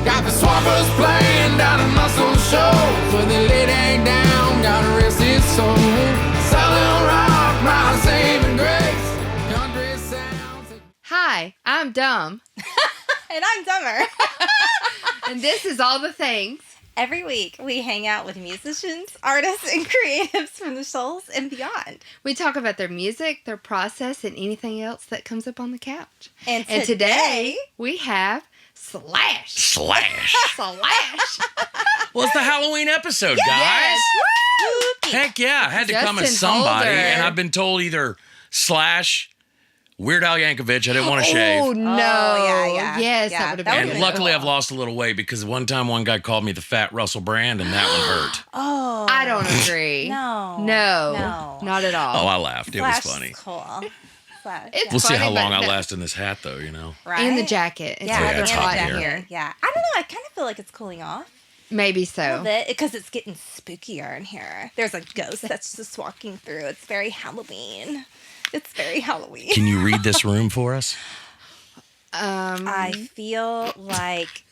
Got the swampers playing down in Muscle Shoals, where the lay down, gotta rest his soul. Southern rock, my saving grace. Country sounds. Hi, I'm Dumb. And I'm Dumber. And this is All The Things. Every week, we hang out with musicians, artists, and creatives from the Shoals and beyond. We talk about their music, their process, and anything else that comes up on the couch. And today we have Slash. Slash. Slash. Well, it's the Halloween episode, guys. Yes. Spooky. Heck yeah. I had to come as Justin somebody, Holder. and I've been told either Slash, Weird Al Yankovic. I didn't want to Oh, shave. no. yeah. Yes, Yeah, that would have that been would've And been luckily, cool. I've lost a little weight because one time one guy called me the fat Russell Brand, and that one hurt. Oh. I don't agree. No. No. Not at all. Oh, I laughed. It was funny. Cool. Slash. It's We'll see funny, how long but I no. last in this hat, though, you know. Right? And the jacket. It's Yeah, Yeah, rather it's and hot the hot here. jacket. Yeah. I don't know. I kind of feel like it's cooling off Maybe a so. little bit because it's getting spookier in here. There's a ghost that's just walking through. It's very Halloween. It's very Halloween. Can you read this room for us? I feel like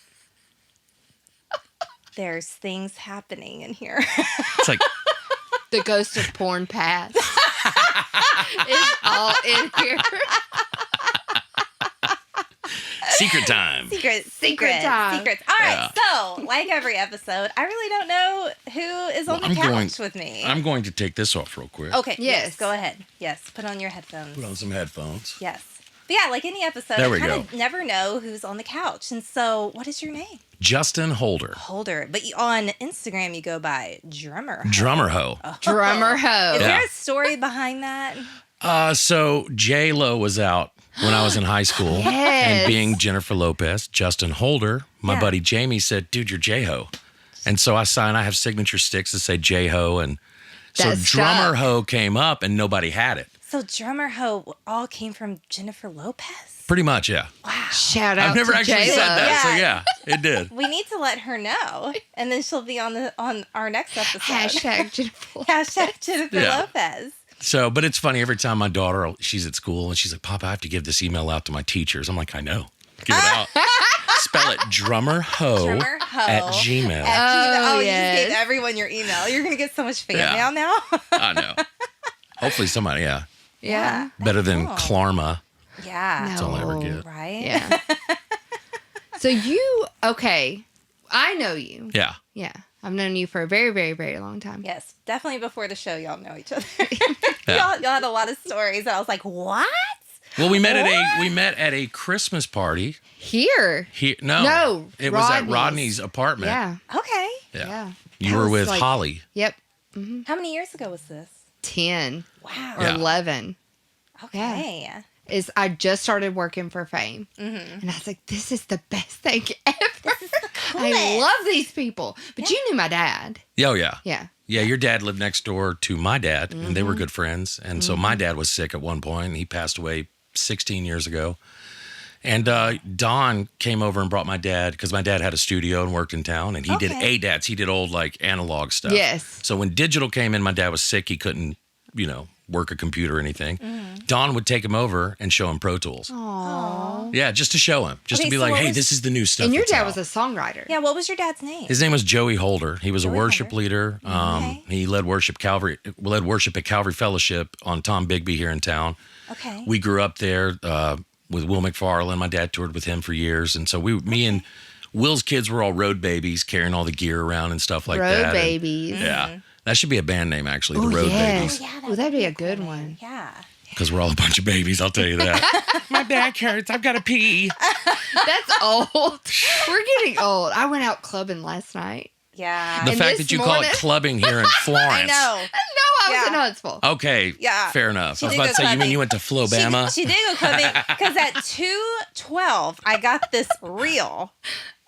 there's things happening in here. It's like, The ghost of porn past is all in here. secret time. Secret time. Secrets. All right. Yeah. So, like every episode, I really don't know who is on Well, the couch with me. I'm going to take this off real quick. Okay. Yes. Yes. Go ahead. Yes. Put on your headphones. Put on some headphones. Yes. But yeah, like any episode, There I we kind go. of never know who's on the couch. And so, what is your name? Justin Holder. Holder. But on Instagram, you go by Drummer. Drummer Ho. Drummer Is hoe. there a story behind that? So J-Lo was out when I was in high school. Yes. And being Jennifer Lopez, Justin Holder, my Yeah. buddy Jamie said, dude, you're J-Ho. And so I have signature sticks that say J-Ho. And so That's Drummer stuck. Ho came up and nobody had it. So, Drummer Ho all came from Jennifer Lopez. Pretty much, yeah. Shout out I've never to actually J-Lo. said that. Yeah. So yeah, it did. We need to let her know, and then she'll be on our next episode. Hashtag Jennifer. Hashtag Jennifer Yeah. Lopez. So, but it's funny every time my daughter, she's at school and she's like, Papa, I have to give this email out to my teachers. I'm like, I know. Give it out. Spell it Drummer Ho Drummer Ho at Gmail. Gmail. Oh, You yes. just gave everyone your email. You're gonna get so much fan Yeah. mail now. I know. Hopefully somebody, yeah. Yeah. Better than cool. Klarma. Yeah. That's all I ever No. get. Right. Yeah. So okay. I know you. Yeah. Yeah. I've known you for a very, very, very long time. Yes, definitely before the show, y'all know each other. Yeah. y'all had a lot of stories. I was like, what? Well, we met at a Christmas party. Here. Here, no, No, it was at Rodney's. Rodney's apartment. Yeah. Okay. Yeah. You That were was with like- Holly. Yep. How many years ago was this? 10 Wow. or Yeah. 11. Okay. I just started working for Fame. Mm-hmm. And I was like, this is the best thing ever. I coolest. love these people. But you knew my dad. Oh yeah. Yeah. Yeah, your dad lived next door to my dad, and Mm-hmm. they were good friends. And so my dad was sick at one point, and he passed away 16 years ago. And Don came over and brought my dad, because my dad had a studio and worked in town, and he did Okay. ADATs. He did old, like, analog stuff. Yes. So when digital came in, my dad was sick. He couldn't, work a computer or anything. Don would take him over and show him Pro Tools. Aww. Yeah, just to show him. Just Okay, to be so like, what hey, was- this is the new stuff. And your that's dad out. was a songwriter. Yeah. What was your dad's name? His name was Joey Holder. He was a Joey worship Holder. leader. Okay. He led worship at Calvary Fellowship on Tom Bigby here in town. Okay. We grew up there with Will McFarland. My dad toured with him for years, and so me and Will's kids were all road babies, carrying all the gear around and stuff like Road that. And, Babies. yeah, that should be a band name actually. Oh, The Road yes. Babies, Yeah, Well, that'd be a cool good name. one. Yeah. because we're all a bunch of babies. I'll tell you that. My back hurts. I've got to pee. That's old. We're getting old. I went out clubbing last night. Yeah. The And fact this that you call morning- it clubbing here in Florence. I know. No, I was Yeah. in Huntsville. Okay. Yeah. Fair enough. She I was did about go to say, you mean clubbing. you went to Flobama? She did go clubbing because at 2:12 I got this reel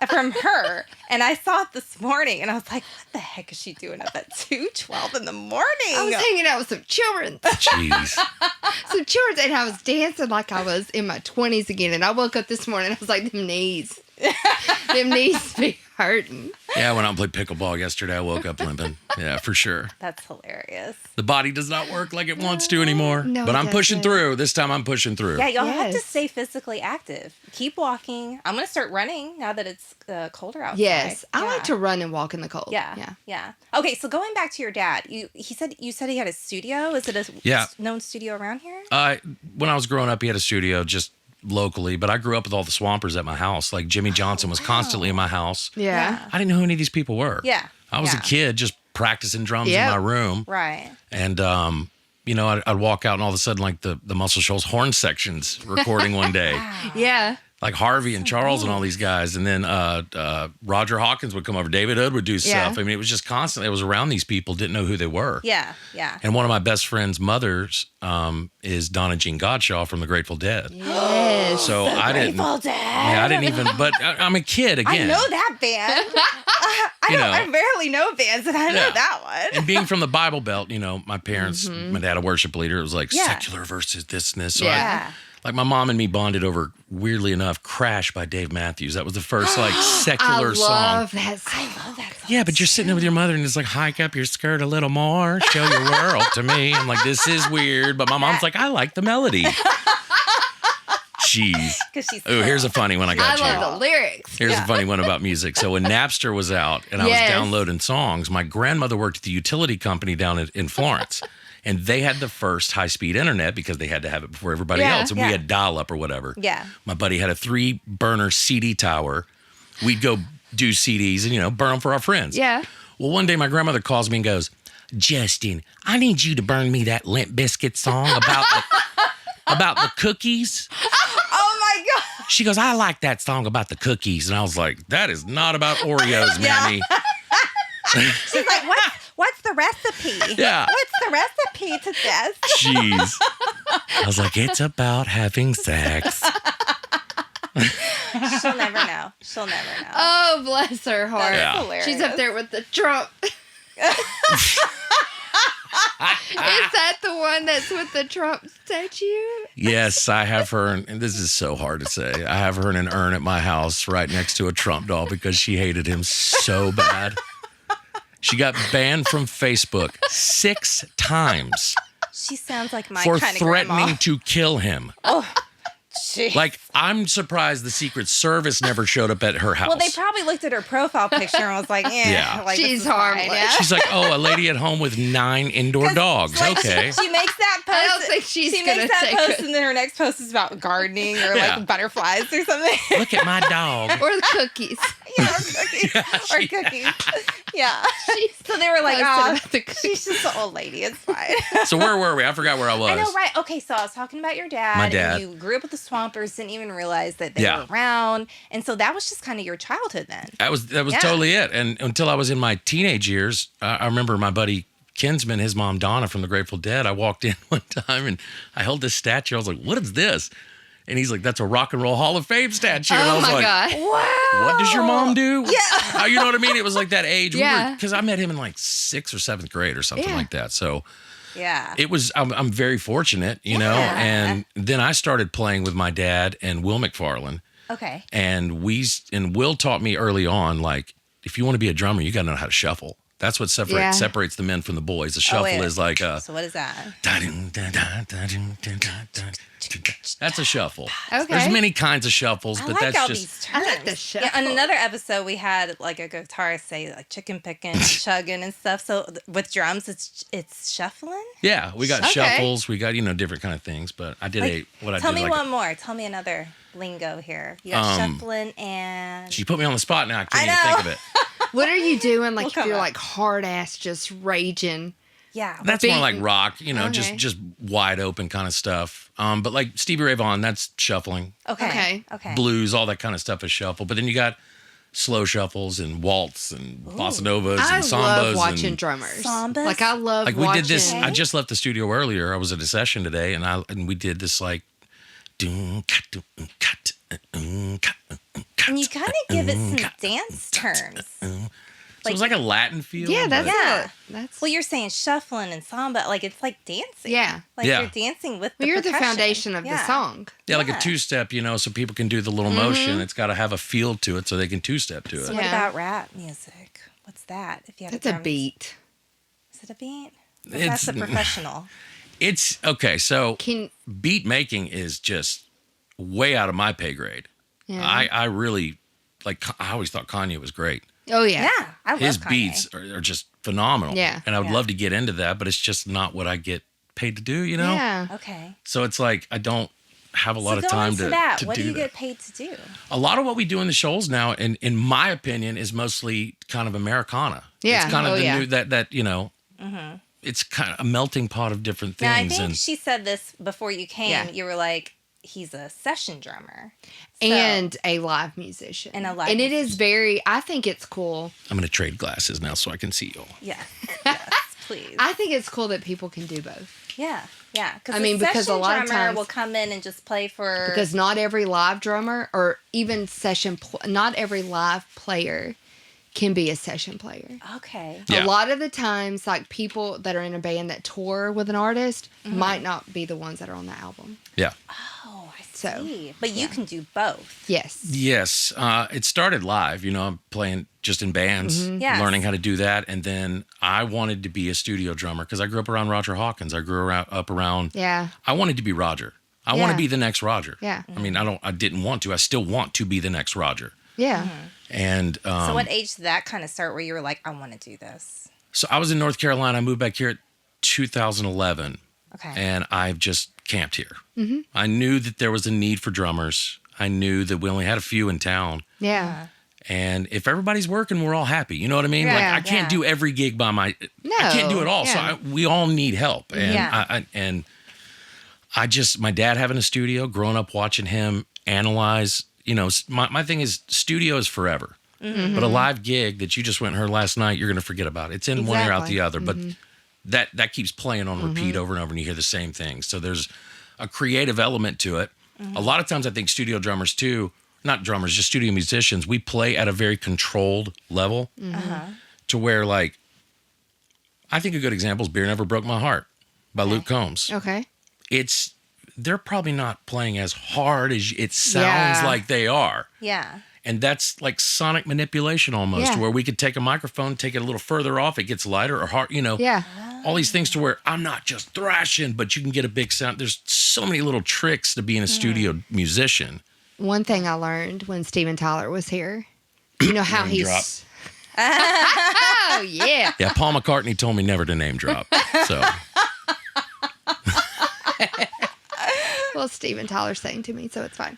from her, and I saw it this morning, and I was like, "What the heck is she doing up at 2:12 in the morning?" I was hanging out with some children. Jeez. And I was dancing like I was in my 20s again. And I woke up this morning and I was like, them knees be hurting. Yeah, I went out and played pickleball yesterday. I woke up limping. Yeah, for sure. That's hilarious. The body does not work like it wants to anymore. No, but it I'm pushing doesn't. through. This time I'm pushing through. Yeah, y'all have to Yes. stay physically active. Keep walking. I'm gonna start running now that it's colder outside. Yes, I Yeah. like to run and walk in the cold. Yeah. Okay, so going back to your dad, you said he had a studio. Is it a known studio around here? When I was growing up, he had a studio just locally, but I grew up with all the Swampers at my house. Like Jimmy Johnson was constantly in my house. Yeah. I didn't know who any of these people were. Yeah. I was a kid just practicing drums in my room. Right. And, I'd walk out and all of a sudden, like the Muscle Shoals horn sections recording one day. Yeah. Like Harvey and Charles and all these guys. And then Roger Hawkins would come over. David Hood would do stuff. I mean, it was just constantly, I was around these people, didn't know who they were. Yeah. And one of my best friend's mothers is Donna Jean Godshaw from the Grateful Dead. Yes. So I didn't. Grateful Dead. Yeah, I didn't even. But I'm a kid again. I know that band. I barely know bands, and I know that one. And being from the Bible Belt, my parents, my dad a worship leader. It was like secular versus this and this. So like my mom and me bonded over, weirdly enough, "Crash" by Dave Matthews. That was the first secular song. I love that song. Yeah, but you're sitting there with your mother and it's like, hike up your skirt a little more, show your world to me. I'm like, this is weird. But my mom's like, I like the melody. Jeez. Oh, here's a funny one I got you. I love the lyrics. Here's a funny one about music. So when Napster was out and I was downloading songs, my grandmother worked at the utility company down in Florence. And they had the first high-speed internet because they had to have it before everybody else. And we had dial-up or whatever. Yeah. My buddy had a 3-burner CD tower. We'd go do CDs and, burn them for our friends. Yeah. Well, one day my grandmother calls me and goes, Justin, I need you to burn me that Limp Bizkit song about the cookies. Oh, my God. She goes, I like that song about the cookies. And I was like, that is not about Oreos, Mammy. She's like, what's the recipe? Yeah. What's the recipe to this? Jeez. I was like, it's about having sex. She'll never know. Oh, bless her heart. That's hilarious. She's up there with the Trump. Is that the one that's with the Trump statue? Yes, I have her, and this is so hard to say. I have her in an urn at my house right next to a Trump doll because she hated him so bad. She got banned from Facebook 6 times She sounds like my for kind of grandma. threatening to kill him. Oh, jeez. Like, I'm surprised the Secret Service never showed up at her house. Well, they probably looked at her profile picture and was like, Yeah. like, She's this is fine, harmless. yeah. She's like, oh, a lady at home with 9 indoor dogs. Like, Okay. She makes that post. I don't think she's She gonna makes that take post, it. and then her next post is about gardening or Yeah. like butterflies or something. Look at my dog. Or the cookies. Yeah, or cookies. Or cookies. Yeah. She's So they were like, posted oh, about the cookies. she's just an old lady. It's fine. So where were we? I forgot where I was. I know, right? Okay, so I was talking about your dad. My dad. And you grew up with the Swampers, didn't even realize that they Yeah. were around. And so that was just kind of your childhood then. That was Yeah. totally it. And until I was in my teenage years, I remember my buddy Kinsman, his mom Donna from the Grateful Dead. I walked in one time and I held this statue. I was like, "What is this?" And he's like, "That's a Rock and Roll Hall of Fame statue." And I Oh was my like, God. Wow. "What does your mom do?" Yeah. You know what I mean? It was like that age. Yeah. Because I met him in like 6th or 7th grade or something Yeah. like that. So Yeah. it was. I'm very fortunate, you know. Yeah. And then I started playing with my dad and Will McFarlane. Okay. And Will taught me early on, like, if you want to be a drummer, you got to know how to shuffle. That's what separates the men from the boys. The shuffle wait. is like So what is that? that's a shuffle. Okay. There's many kinds of shuffles, I but like that's all just these I terms. like the Yeah, on shuffle. another episode, we had like a guitarist say like chicken picking, chugging, and stuff. So with drums, it's shuffling. yeah. We got Okay. shuffles. We got different kind of things. But I did Tell me one more. Tell me another lingo here. You got shuffling and She put me on the spot now. I can't I even think know. of it. What are you doing? Like, We'll if come you're up. like hard ass, just raging. yeah. That's more like beating. rock, Okay. just wide open kind of stuff. But like Stevie Ray Vaughan, that's shuffling. Okay. Blues, all that kind of stuff is shuffle. But then you got slow shuffles and waltz and bossa novas I and sambas. love watching and, drummers. Sambas? Like, I love like we watching. did this. I just left the studio earlier. I was at a session today, and we did this like. And you kind of give it some dance terms. So it was like a Latin feel. Yeah, that's but- Yeah. that's. Well, you're saying shuffling and samba, like it's like dancing. Yeah. Like Yeah. you're dancing with the Well, you're the percussion. foundation of the Yeah. song. Yeah, like a Yeah. two-step, so people can do the little motion. It's got to have a feel to it so they can two-step to it. So what Yeah. about rap music? What's that? If you had That's a drum- beat. Is it a beat? It's- That's a professional. It's okay. So Can beat making is just way out of my pay grade. yeah. I really I always thought Kanye was great. Oh yeah. Yeah, I love His Kanye. beats are just phenomenal. Yeah. And I would Yeah. love to get into that, but it's just not what I get paid to do, Yeah. Okay. So it's like I don't have a lot so of go time into to, that. to What do do you that. get paid to do? A lot of what we do in the shoals now, in my opinion, is mostly kind of Americana. Yeah. It's kind of Oh, the yeah. new that it's kind of a melting pot of different Now, I things. think And she said this before you came. Yeah. You were like, he's a session drummer. So- And a live musician. And a live And it is very. I think it's cool. I'm gonna trade glasses now so I can see you. Yes, yes, please. I think it's cool that people can do both. Yeah, yeah. I mean, because a lot of drummer times- will come in and just play for. Because not every live drummer or even not every live player can be a session player. Okay. Yeah. A lot of the times, like people that are in a band that tour with an artist might not be the ones that are on the album. Yeah. Oh, I So, see. But you can do both. Yes. Yes. It started live. I'm playing just in bands, Yes. learning how to do that, and then I wanted to be a studio drummer because I grew up around Roger Hawkins. I grew up around. Yeah. I wanted to be Roger. I want Yeah. to be the next Roger. Yeah. I mean, I didn't want to. I still want to be the next Roger. Yeah. And So what age did that kind of start where you were like, I want to do this? so I was in North Carolina. I moved back here at 2011, Okay. and I've just camped here. I knew that there was a need for drummers. I knew that we only had a few in town. Yeah. And if everybody's working, we're all happy. You know what I mean? Yeah. Like I can't Yeah. do every gig by I No, can't do it all. yeah. So we all need help. And Yeah. my dad having a studio, growing up watching him analyze. My thing is studio is forever. But a live gig that you just went and heard last night, you're going to forget about it. It's in one ear, out Exactly. the other. But that keeps playing on repeat over and over, and you hear the same thing. So there's a creative element to it. A lot of times I think studio drummers too, not drummers, just studio musicians, we play at a very controlled level to where, like, I think a good example is Beer Never Broke My Heart by Luke Combs. Okay. They're probably not playing as hard as it sounds Yeah. like they are. Yeah. And that's like sonic manipulation almost, Yeah. where we could take a microphone, take it a little further off, it gets lighter or hard, Yeah. all these things to where I'm not just thrashing, but you can get a big sound. There's so many little tricks to being a studio musician. One thing I learned when Steven Tyler was here, you know how Name drop. he's. Oh yeah. Yeah, Paul McCartney told me never to name drop. So Well, Steven Tyler sang to me, so it's fine.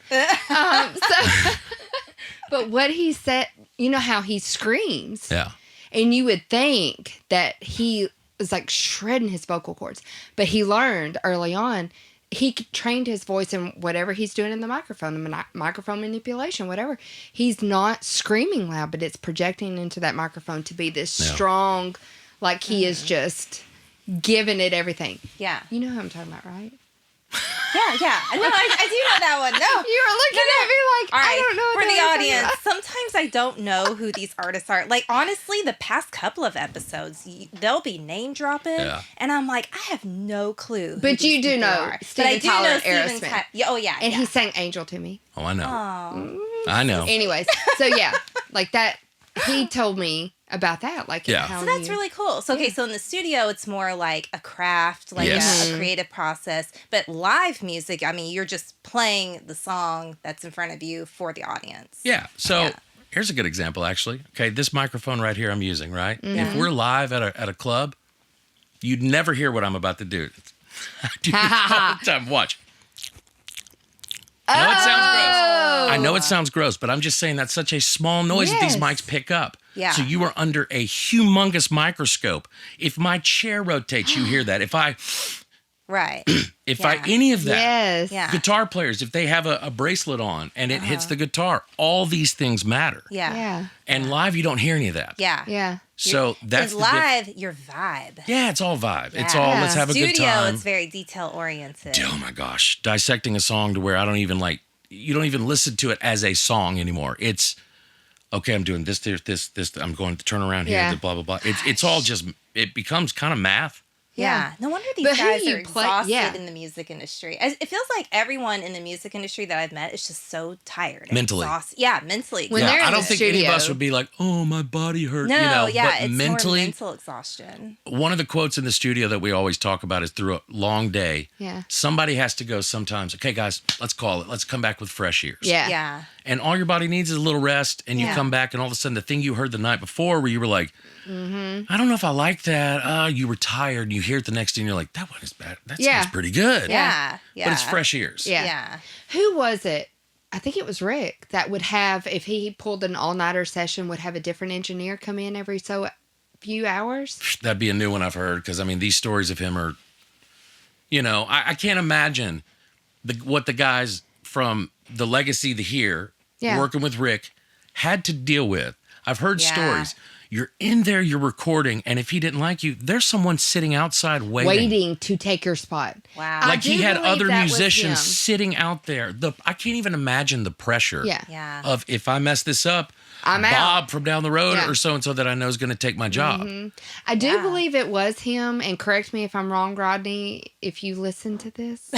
But what he said, you know how he screams, yeah. and you would think that he was like shredding his vocal cords, but he learned early on. He trained his voice in whatever he's doing in the microphone, microphone manipulation, whatever. He's not screaming loud, but it's projecting into that microphone to be this Yeah. strong, like he is just giving it everything. Yeah. You know who I'm talking about, right? Yeah. No, I do know that one. No. You were looking at me like, All right, I don't know what for that the was talking audience, about. sometimes I don't know who these artists are. Like, honestly, the past couple of episodes, they'll be name dropping, Yeah. and I'm like, I have no clue. who But these you do people know are. Steven But I do Tyler know and Steven Aerosmith. Yeah, oh yeah, And yeah. he sang Angel to me. Oh, I know. Oh. I know. Anyways, so yeah, like that, he told me about that. Like, Yeah. how So that's you- really cool. So okay, so in the studio, it's more like a craft, like Yes. a creative process. But live music, I mean, you're just playing the song that's in front of you for the audience. Yeah. So Yeah. here's a good example, actually. Okay, this microphone right here I'm using, right? If we're live at a club, you'd never hear what I'm about to do. I do this all the time. Watch. I know it sounds gross. I know it sounds gross, but I'm just saying that's such a small noise that these Yes. mics pick up. Yeah. So you are under a humongous microscope. If my chair rotates, you hear that. If Right. I any of that. Yes. Yeah. Guitar players, if they have a bracelet on and it hits the guitar, all these things matter. Yeah. Yeah. And live, you don't hear any of that. Yeah. Yeah. So that's With the live, your vibe. Yeah, it's all vibe. It's Yeah. all Yeah. let's have a good Studio, time. it's very detail oriented. Oh my gosh, dissecting a song to where I don't even you don't even listen to it as a song anymore. It's okay, I'm doing this, this. I'm going to turn around here. Yeah. Blah blah blah. It's all just. It becomes kind of math. Yeah. No wonder these But who guys you are play- exhausted yeah. in the music industry. It feels like everyone in the music industry that I've met is just so tired. and Mentally. exhausted. Yeah, mentally. When Yeah, they're in I don't the think any of us studio- would be like, oh, my body hurt. no, you know, yeah, but it's mentally, more mental exhaustion. one of the quotes in the studio that we always talk about is through a long day. Yeah. Somebody has to go sometimes. Okay, guys, let's call it. Let's come back with fresh ears. Yeah. Yeah. And all your body needs is a little rest, and you Yeah. come back, and all of a sudden, the thing you heard the night before, where you were like, I don't know if I like that. You were tired, and you hear it the next day, and you're like, that one is bad. That Yeah. sounds pretty good. Yeah. Yeah. But it's fresh ears. Yeah. Yeah. Who was it? I think it was Rick that would have, if he pulled an all-nighter session, would have a different engineer come in every so few hours. That'd be a new one I've heard, because, I mean, these stories of him are, you know, I can't imagine what the guys from the Legacy to here, Yeah. working with Rick, had to deal with. I've heard Yeah. stories. You're in there, you're recording, and if he didn't like you, there's someone sitting outside Waiting to take your spot. Wow. I Like he do had believe other that was musicians him. sitting out there. I can't even imagine the pressure Yeah. Yeah. of if I mess this up, I'm Bob out. from down the road Yeah. or so-and-so that I know is going to take my job. I do Yeah. believe it was him, and correct me if I'm wrong, Rodney, if you listen to this.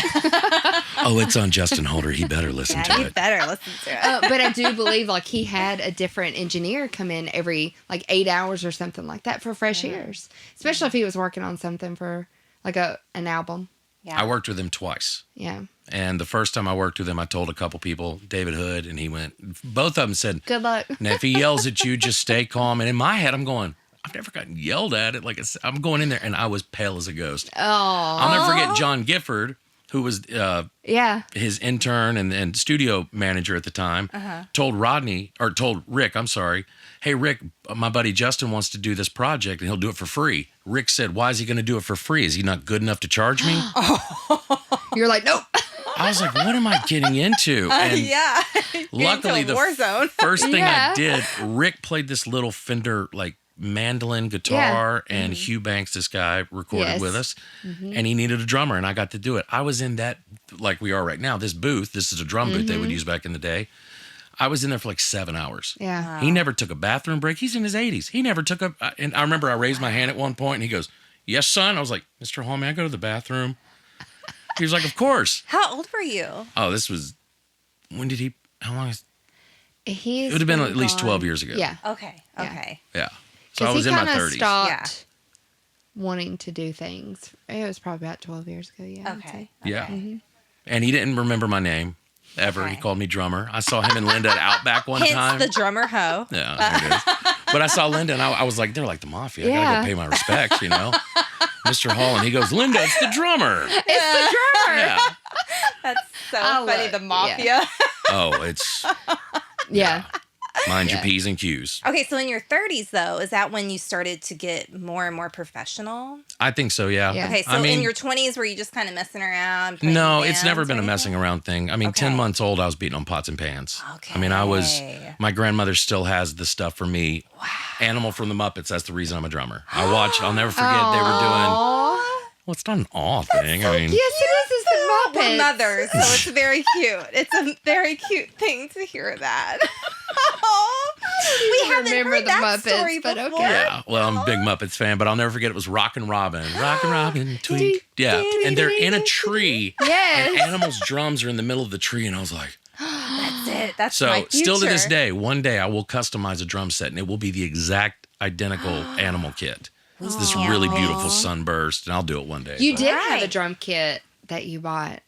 Oh, it's on Justin Holder. He better listen Yeah, to you it. better listen to it. But I do believe like he had a different engineer come in every like 8 hours or something like that for fresh ears, especially if he was working on something for like an album. Yeah. I worked with him twice. Yeah. And the first time I worked with him, I told a couple people, David Hood, and he went, both of them said, Good luck. now if he yells at you, just stay calm. And in my head, I'm going, I've never gotten yelled at. I'm going in there, and I was pale as a ghost. Oh. I'll never forget John Gifford, who was Yeah. his intern and studio manager at the time, told Rick, I'm sorry, hey, Rick, my buddy Justin wants to do this project, and he'll do it for free. Rick said, why is he going to do it for free? Is he not good enough to charge me? You're like, nope. I was like, what am I getting into? And yeah. luckily, the war zone. first thing Yeah. I did, Rick played this little Fender like mandolin guitar, and Hugh Banks, this guy, recorded Yes. with us, and he needed a drummer, and I got to do it. I was in that, like we are right now, this booth. This is a drum booth they would use back in the day. I was in there for like 7 hours. Yeah. He never took a bathroom break. He's in his 80s. He never took and I remember I raised my hand at one point, and he goes, yes, son. I was like, Mr. Hall, may I go to the bathroom? He was like, of course. How old were you? Oh, this was, how long is, It would have been at least 12 years ago. Yeah. Okay. Yeah. Okay. Yeah. So I 'Cause was he in my kinda 30s. stopped wanting to do things. It was probably about 12 years ago. Yeah. I'd Okay. say. Yeah. Okay. And he didn't remember my name ever. He Okay. called me drummer. I saw him and Linda at Outback one Hence time. the drummer hoe. Yeah, there it is. But I saw Linda, and I was like, they're like the mafia. I gotta Yeah. go pay my respects, you know? Mr. Hall, and he goes, Linda, it's the drummer. It's the drummer. Yeah. That's so I funny. love- The mafia. Oh, it's Yeah. mind your Yeah. P's and Q's. Okay, so in your 30s, though, is that when you started to get more and more professional? I think so, yeah. Yeah. Okay, so I mean, in your 20s, were you just kind of messing around? playing no, in it's never bands been or a messing anything? around thing. I mean, 10 Okay. months old, I was beating on pots and pans. I mean, my grandmother still has the stuff for me. Wow. Animal from the Muppets, that's the reason I'm a drummer. I'll never forget they were doing, Aw. well, it's not an awe thing. I mean, Yes, it is. It's the We're Muppets. mothers, so it's very cute. It's a very cute thing to hear that. We haven't remember heard the that Muppets, story but before. okay. yeah, well, I'm a big Muppets fan, but I'll never forget it was Rockin' Robin. Rockin' Robin, twink. Yeah, and they're in a tree, and Yes. Animal's drums are in the middle of the tree, and I was like, That's it. That's so my future. still to this day, one day I will customize a drum set, and it will be the exact identical Animal kit. It's this really beautiful sunburst, and I'll do it one day. You did have a Right. drum kit that you bought.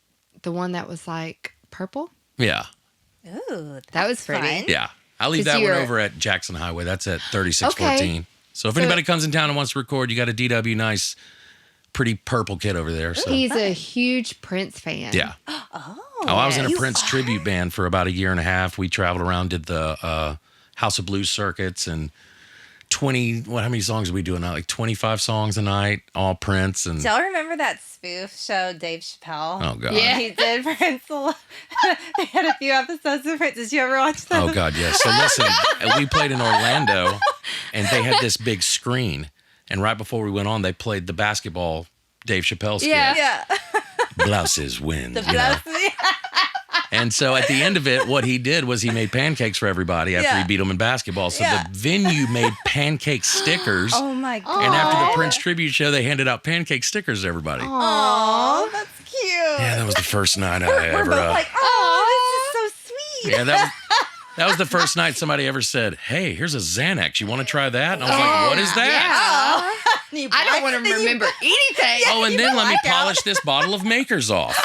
The one that was like purple. Yeah, Ooh, That was pretty. fun. yeah. I'll leave 'Cause that one you're- over at Jackson Highway. That's at 3614. So if So- anybody comes in town and wants to record, you got a DW nice, pretty purple kit over there. So He's a huge Prince fan. yeah. Oh, I was in a yes. Prince tribute band for about a year and a half. We traveled around, did the House of Blues circuits, and how many songs are we doing now? Like 25 songs a night, all Prince. And Do y'all remember that spoof show Dave Chappelle? oh God. Yeah. He did Prince. They had a few episodes of Prince. Did you ever watch that? Oh God, yes. So listen, we played in Orlando, and they had this big screen. And right before we went on, they played the basketball Dave Chappelle skit. Yeah. Yeah. Blouses win. The you know. blouse. And so at the end of it, what he did was he made pancakes for everybody after he beat them in basketball. So the venue made pancake stickers. Oh my god! And after the Prince tribute show, they handed out pancake stickers to everybody. Oh, that's cute. Yeah, that was the first night I We're ever. both like, oh, this is so sweet. Yeah, that was the first night somebody ever said, "Hey, here's a Xanax. You want to try that?" And I was like, "What is that?" I don't want to remember anything. Oh, and then let me polish this bottle of Makers off.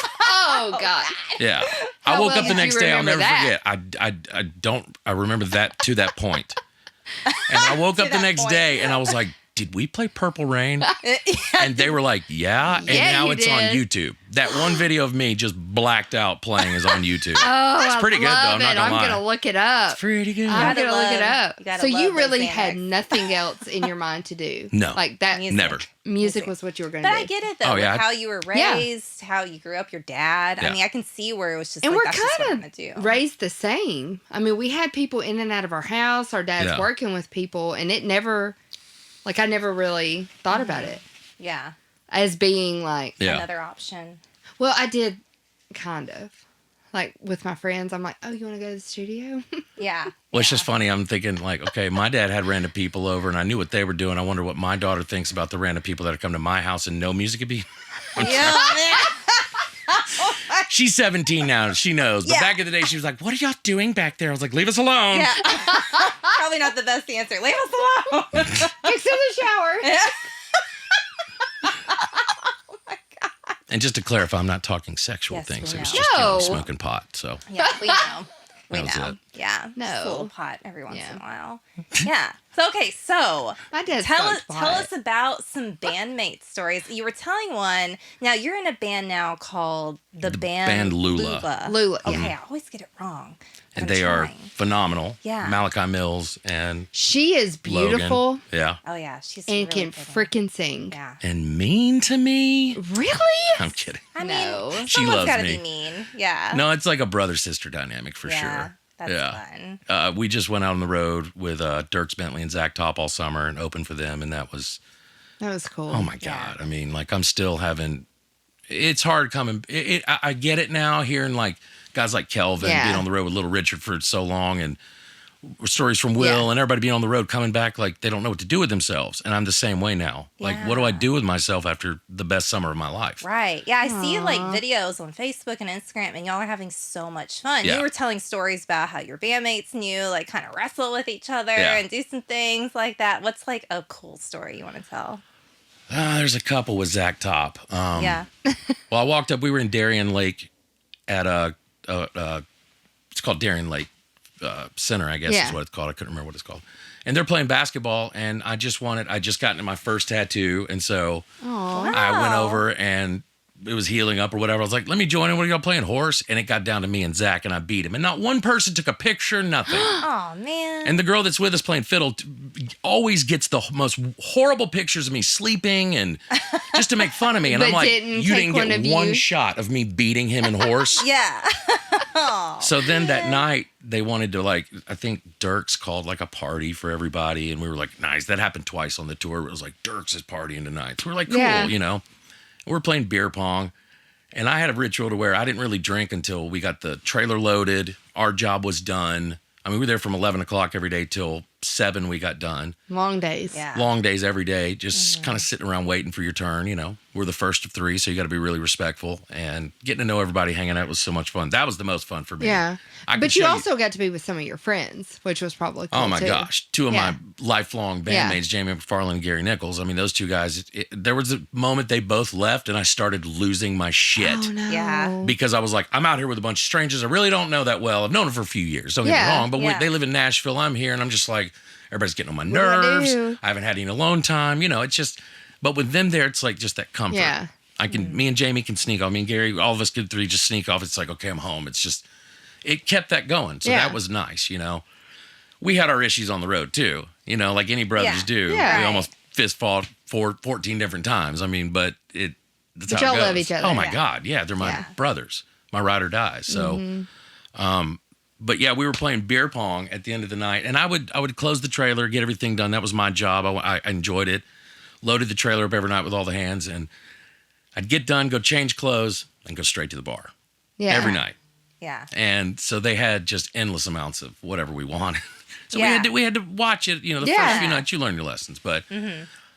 Oh, God. Yeah. I How woke well up the did you next day. I'll remember never that? forget. I remember that to that point. And I woke up the next day and I was like, did we play Purple Rain? And they were like, yeah. And Yeah, now you it's on did. YouTube. That one video of me just blacked out playing is on YouTube. Oh, It's pretty good, though, I'm not gonna lie. going to look it up. Pretty good. I'm gotta going to look it love- up. you gotta So you love really those had Xanax. nothing else in your mind to do? No. Like that Music. Never. music was what you were going to But do. I get it though. Oh, with yeah. how you were Yeah. raised, how you grew up, your dad. Yeah. I mean, I can see where it was just And like, we're that's just what I'm kind gonna do. of raised the same. I mean, we had people in and out of our house. Our dad's Yeah. working with people, and it never, like, I never really thought about it Yeah. as being like, Yeah. Another option. well, I did kind of. Like, with my friends, I'm like, oh, you want to go to the studio? Yeah. Well, it's yeah. just funny. I'm thinking, like, okay, my dad had random people over, and I knew what they were doing. I wonder what my daughter thinks about the random people that have come to my house and no music could be. Yeah. She's 17 now. She knows. But Yeah. back in the day, she was like, what are y'all doing back there? I was like, leave us alone. Yeah. Probably not the best answer. Leave us alone. Fix in the shower. And just to clarify, I'm not talking sexual Yes, things. we It was know. just No. smoking pot. So Yeah, we know. We That was know. it. Yeah. No. Just a little pot every once Yeah. in a while. Yeah. So okay, so My dad tell smoked us pot. about some bandmate stories. You were telling one. Now you're in a band now called the Band Loula. Loula, yeah. Okay, I always get it wrong. but and I'm they are trying. phenomenal. Yeah. Malachi Mills and She is beautiful Logan. Yeah. Oh yeah, she's and really can pretty. freaking sing. Yeah. And mean to me. Really? I'm kidding. I mean, No. someone's She loves gotta me. be mean. Yeah. No, it's like a brother-sister dynamic for Yeah, sure. That's Yeah. fun. We just went out on the road with Dirks Bentley and Zach Top all summer and opened for them. And that was, That was cool. oh my God. I mean, like I'm still having, it's hard coming. I get it now hearing like guys like Kelvin Yeah. being on the road with Little Richard for so long and stories from Will Yeah. and everybody being on the road coming back like they don't know what to do with themselves. And I'm the same way now. Like, what do I Yeah. do with myself after the best summer of my life? Right. Yeah, I see like Aw. videos on Facebook and Instagram, and y'all are having so much fun. Yeah. You were telling stories about how your bandmates knew, like, kind of wrestle with each other Yeah. and do some things like that. What's like a cool story you want to tell? There's a couple with Zach Top. Yeah. Well, I walked up. We were in Darien Lake at it's called Darien Lake Center, I guess Yeah. is what it's called. I couldn't remember what it's called. And they're playing basketball, and I just gotten my first tattoo, and so Aw. I went Wow. over and it was healing up or whatever. I was like, let me join in. What are y'all playing, horse? And it got down to me and Zach, and I beat him. And not one person took a picture, nothing. Oh man. And the girl that's with us playing fiddle always gets the most horrible pictures of me sleeping and just to make fun of me. And But I'm like, didn't you take didn't one get of one you?" shot of me beating him and horse. Yeah. Oh, So then that night they wanted to I think Dirks called like a party for everybody. And we were like, nice. That happened twice on the tour. It was like, Dirks is partying tonight. So we're like, cool, Yeah. you know. We're playing beer pong. And I had a ritual to where I didn't really drink until we got the trailer loaded. Our job was done. I mean, we were there from 11 o'clock every day till 7 we got done. Long days. yeah. Long days every day, just kind of sitting around waiting for your turn, you know. We're the first of 3, so you got to be really respectful. And getting to know everybody hanging out was so much fun. That was the most fun for me. Yeah. I can But you show also got to be with some of your friends, which was probably cool Oh my too. gosh, 2 of Yeah. my lifelong Yeah. bandmates, Jamie McFarland and Gary Nichols. I mean, those 2 guys, there was a moment they both left and I started losing my shit. Oh no. Yeah. Because I was like, I'm out here with a bunch of strangers I really don't know that well. I've known them for a few years. Don't get me Yeah, wrong. But yeah. they live in Nashville. I'm here. And I'm just like, everybody's getting on my do I nerves. do? I haven't had any alone time. You know, it's just, but with them there, it's like just that comfort. Yeah. I can, me and Jamie can sneak off. Me and Gary, all of us good 3 just sneak off. It's like, okay, I'm home. It's just, it kept that going. So Yeah. that was nice, you know. We had our issues on the road too, you know, like any brothers Yeah. do. Yeah. We Right. almost fist fought 14 different times. I mean, but that's But how it y'all love goes. each other. Oh my Yeah. God. Yeah. They're my Yeah. brothers, my ride or die. So, but yeah, we were playing beer pong at the end of the night, and I would close the trailer, get everything done. That was my job. I enjoyed it. Loaded the trailer up every night with all the hands, and I'd get done, go change clothes, and go straight to the bar Yeah. every night. Yeah. And so they had just endless amounts of whatever we wanted. So Yeah. we had to watch it. The first few nights you learn your lessons. But